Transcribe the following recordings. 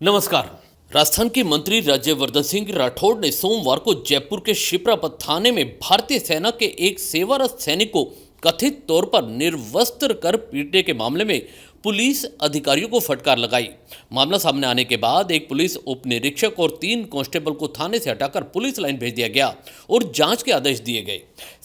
नमस्कार। राजस्थान के मंत्री राज्यवर्धन सिंह राठौड़ ने सोमवार को जयपुर के शिप्रापत थाने में भारतीय सेना के एक सेवारत सैनिक को कथित तौर पर निर्वस्त्र कर पीटने के मामले में पुलिस अधिकारियों को फटकार लगाई। मामला सामने आने के बाद एक पुलिस उप निरीक्षक और 3 कांस्टेबल को थाने से हटाकर पुलिस लाइन भेज दिया गया और जांच के आदेश दिए गए।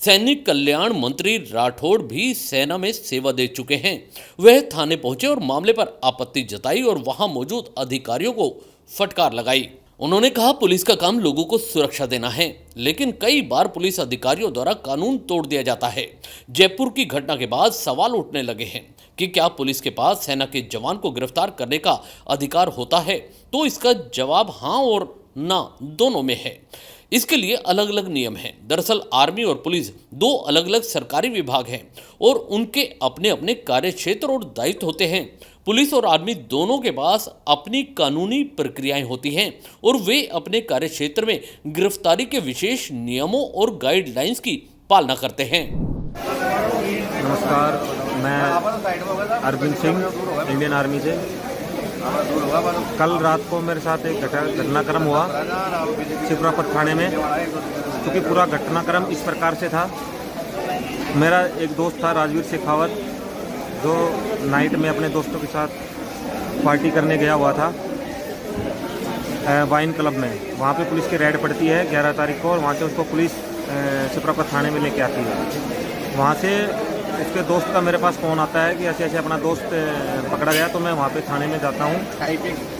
सैनिक कल्याण मंत्री राठौड़ भी सेना में सेवा दे चुके हैं। वह थाने पहुंचे और मामले पर आपत्ति जताई और वहां मौजूद अधिकारियों को फटकार लगाई। उन्होंने कहा, पुलिस का काम लोगों को सुरक्षा देना है, लेकिन कई बार पुलिस अधिकारियों द्वारा कानून तोड़ दिया जाता है। जयपुर की घटना के बाद सवाल उठने लगे हैं कि क्या पुलिस के पास सेना के जवान को गिरफ्तार करने का अधिकार होता है? तो इसका जवाब हाँ और ना दोनों में है। इसके लिए अलग अलग नियम हैं। दरअसल आर्मी और पुलिस 2 अलग अलग सरकारी विभाग हैं और उनके अपने अपने कार्य क्षेत्र और दायित्व होते हैं। पुलिस और आर्मी दोनों के पास अपनी कानूनी प्रक्रियाएं होती हैं और वे अपने कार्य क्षेत्र में गिरफ्तारी के विशेष नियमों और गाइडलाइंस की पालना करते हैं। नमस्कार, मैं अरविंद सिंह, इंडियन आर्मी से। कल रात को मेरे साथ एक घटनाक्रम हुआ शिप्रापत थाने में। क्योंकि पूरा घटनाक्रम इस प्रकार से था, मेरा एक दोस्त था राजवीर शेखावत, जो नाइट में अपने दोस्तों के साथ पार्टी करने गया हुआ था वाइन क्लब में। वहाँ पे पुलिस की रेड पड़ती है 11 तारीख को और वहाँ से उसको पुलिस शिप्रापत थाने में लेके आती है। वहाँ से उसके दोस्त का मेरे पास फ़ोन आता है कि ऐसे ऐसे अपना दोस्त पकड़ा गया। तो मैं वहाँ पे थाने में जाता हूँ।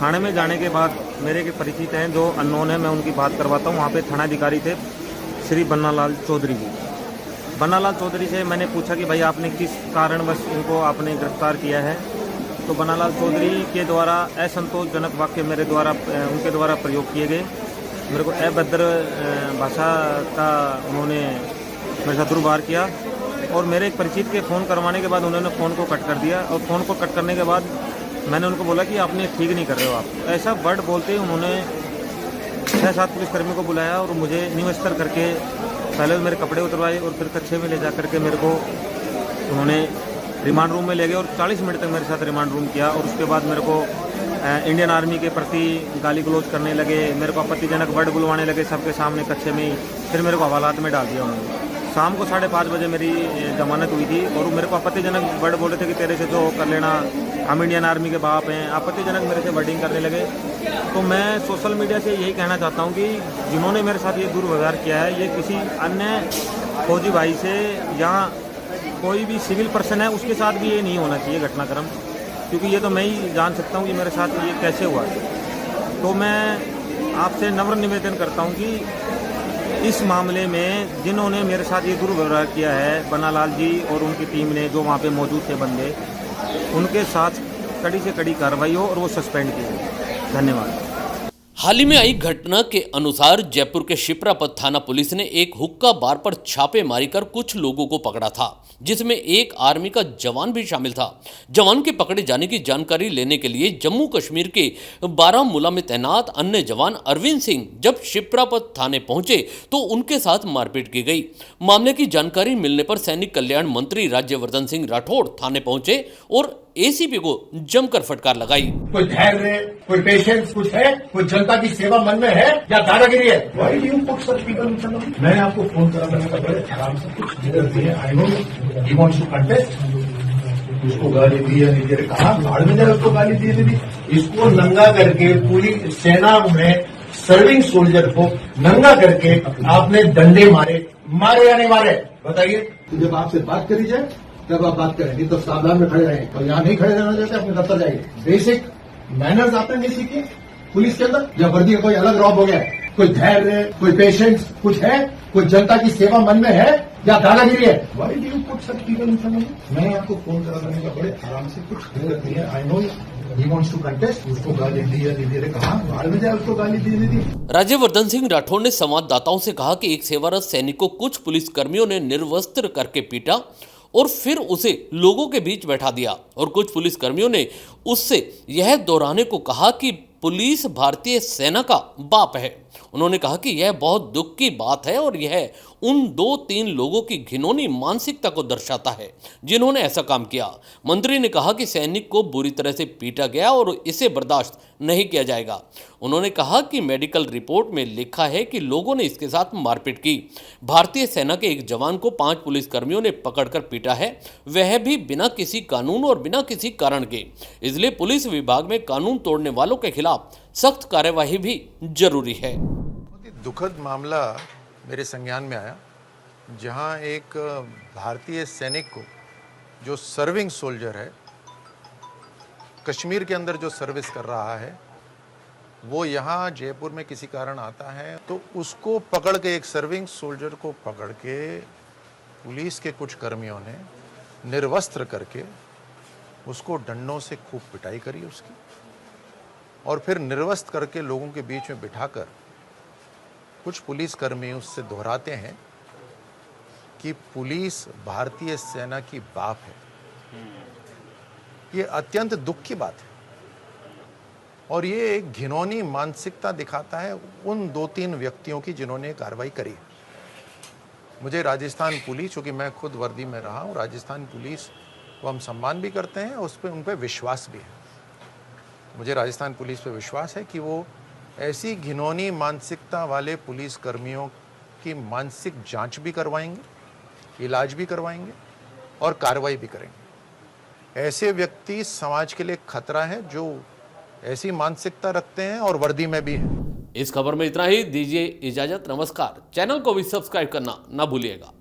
थाने में जाने के बाद मेरे के परिचित हैं जो अननोन है, मैं उनकी बात करवाता हूँ। वहाँ पे थानाधिकारी थे श्री बन्नालाल चौधरी जी। बन्नालाल चौधरी से मैंने पूछा कि भाई आपने किस कारणवश इनको आपने गिरफ्तार किया है? तो बन्नालाल चौधरी के द्वारा असंतोषजनक वाक्य मेरे द्वारा उनके द्वारा प्रयोग किए गए। मेरे को अभद्र भाषा का उन्होंने मेरे साथ दुर्व्यवहार किया और मेरे एक परिचित के फ़ोन करवाने के बाद उन्होंने फ़ोन को कट कर दिया। और फ़ोन को कट करने के बाद मैंने उनको बोला कि आपने ठीक नहीं कर रहे हो आप। ऐसा वर्ड बोलते ही उन्होंने 6-7 पुलिसकर्मियों को बुलाया और मुझे निवस्त्र करके पहले मेरे कपड़े उतरवाए और फिर कच्छे में ले जा करके मेरे को उन्होंने रिमांड रूम में ले गए और 40 मिनट तक मेरे साथ रिमांड रूम किया। और उसके बाद मेरे को इंडियन आर्मी के प्रति गाली गलौज करने लगे, मेरे को आपत्तिजनक वर्ड बुलवाने लगे सबके सामने कच्छे में ही। फिर मेरे को हवालात में डाल दिया उन्होंने। शाम को 5:30 बजे मेरी जमानत हुई थी और मेरे को आपत्तिजनक वर्ड बोले थे कि तेरे से जो कर लेना, हम इंडियन आर्मी के बाप हैं। आपत्तिजनक मेरे से वर्डिंग करने लगे। तो मैं सोशल मीडिया से यही कहना चाहता हूँ कि जिन्होंने मेरे साथ ये दुर्व्यवहार किया है, ये किसी अन्य फौजी भाई से या कोई भी सिविल पर्सन है उसके साथ भी ये नहीं होना चाहिए घटनाक्रम। क्योंकि ये तो मैं ही जान सकता हूँ कि मेरे साथ ये कैसे हुआ है। तो मैं आपसे नम्र निवेदन करता हूँ कि इस मामले में जिन्होंने मेरे साथ ये दुर्व्यवहार किया है, बन्नालाल जी और उनकी टीम ने, जो वहाँ पे मौजूद थे बंदे, उनके साथ कड़ी से कड़ी कार्रवाई हो और वो सस्पेंड किए गए। धन्यवाद। हाल ही में आई घटना के अनुसार जयपुर के शिप्रापत थाना पुलिस ने एक हुक्का बार पर छापेमारी कर कुछ लोगों को पकड़ा था, जिसमें एक आर्मी का जवान भी शामिल था। जवान के पकड़े जाने की जानकारी लेने के लिए जम्मू कश्मीर के बारामूला में तैनात अन्य जवान अरविंद सिंह जब शिप्रापत थाने पहुंचे तो उनके साथ मारपीट की गई। मामले की जानकारी मिलने पर सैनिक कल्याण मंत्री राज्यवर्धन सिंह राठौड़ थाने पहुंचे और एसीपी को जमकर फटकार लगाई। कोई धैर्य, कोई पेशेंस कुछ है? कोई जनता की सेवा मन में है या दादागिरी है? Why do you put such people in front of me? मैंने आपको फोन करा, मैंने कहा बड़े आराम से कुछ जिधर दिए, I know he wants to contest. उसको गाली दी या नहीं दे, कहा भाड़ में जाए उसको गाली दी नहीं दी। इसको नंगा करके पूरी सेना में सर्विंग सोल्जर को नंगा करके आपने डंडे मारे या नहीं मारे? बताइए। जब आपसे बात करी जाए तब आप बात करेंगे, तो सावधान में खड़े रहें। और यहाँ नहीं खड़े रहना चाहते अपने दफ्तर जाइए। बेसिक मैनर्स आपने नहीं सीखे पुलिस के अंदर। जब वर्दी का कोई अलग रॉब हो गया, कोई धैर्य, कोई पेशेंस कुछ है? कोई जनता की सेवा मन में है या दादागिरी है? Why do you put such people in front of me? मैंने आपको फोन करा, मैंने कहा बड़े आराम से कुछ देर दिए, I no he wants to contest। उसको गाली दी या नहीं दे, कहा भाड़ में जाए उसको गाली दी नहीं दी। राज्यवर्धन सिंह राठौड़ ने संवाददाताओं से कहा कि एक सेवारत सैनिक को कुछ पुलिसकर्मियों ने निर्वस्त्र करके पीटा और फिर उसे लोगों के बीच बैठा दिया और कुछ पुलिसकर्मियों ने उससे यह दोहराने को कहा कि पुलिस भारतीय सेना का बाप है। उन्होंने कहा कि यह बहुत दुख की बात है और यह उन 2-3 लोगों की घिनौनी मानसिकता को दर्शाता है जिन्होंने ऐसा काम किया। मंत्री ने कहा कि सैनिक को बुरी तरह से पीटा गया और इसे बर्दाश्त नहीं किया जाएगा। उन्होंने कहा कि मेडिकल रिपोर्ट में लिखा है कि लोगों ने इसके साथ मारपीट की। भारतीय सेना के एक जवान को 5 पुलिसकर्मियों ने पकड़कर पीटा है, वह भी बिना किसी कानून और बिना किसी कारण के। इसलिए पुलिस विभाग में कानून तोड़ने वालों के खिलाफ सख्त कार्यवाही भी जरूरी है। बहुत ही दुखद मामला मेरे संज्ञान में आया, जहां एक भारतीय सैनिक को, जो सर्विंग सोल्जर है, कश्मीर के अंदर जो सर्विस कर रहा है, वो यहाँ जयपुर में किसी कारण आता है तो उसको पकड़ के, एक सर्विंग सोल्जर को पकड़ के पुलिस के कुछ कर्मियों ने निर्वस्त्र करके उसको डंडों से खूब पिटाई करी उसकी, और फिर निर्वस्त्र करके लोगों के बीच में बिठाकर कुछ पुलिसकर्मी उससे दोहराते हैं कि पुलिस भारतीय सेना की बाप है। ये अत्यंत दुख की बात है और ये एक घिनौनी मानसिकता दिखाता है उन 2-3 व्यक्तियों की जिन्होंने कार्रवाई करी। मुझे राजस्थान पुलिस, चूँकि मैं खुद वर्दी में रहा हूँ, राजस्थान पुलिस को हम सम्मान भी करते हैं, उस पर उन पर विश्वास भी है। मुझे राजस्थान पुलिस पे विश्वास है कि वो ऐसी घिनौनी मानसिकता वाले पुलिस कर्मियों की मानसिक जांच भी करवाएंगे, इलाज भी करवाएंगे और कार्रवाई भी करेंगे। ऐसे व्यक्ति समाज के लिए खतरा है जो ऐसी मानसिकता रखते हैं और वर्दी में भी है। इस खबर में इतना ही। दीजिए इजाजत। नमस्कार। चैनल को भी सब्सक्राइब करना ना भूलिएगा।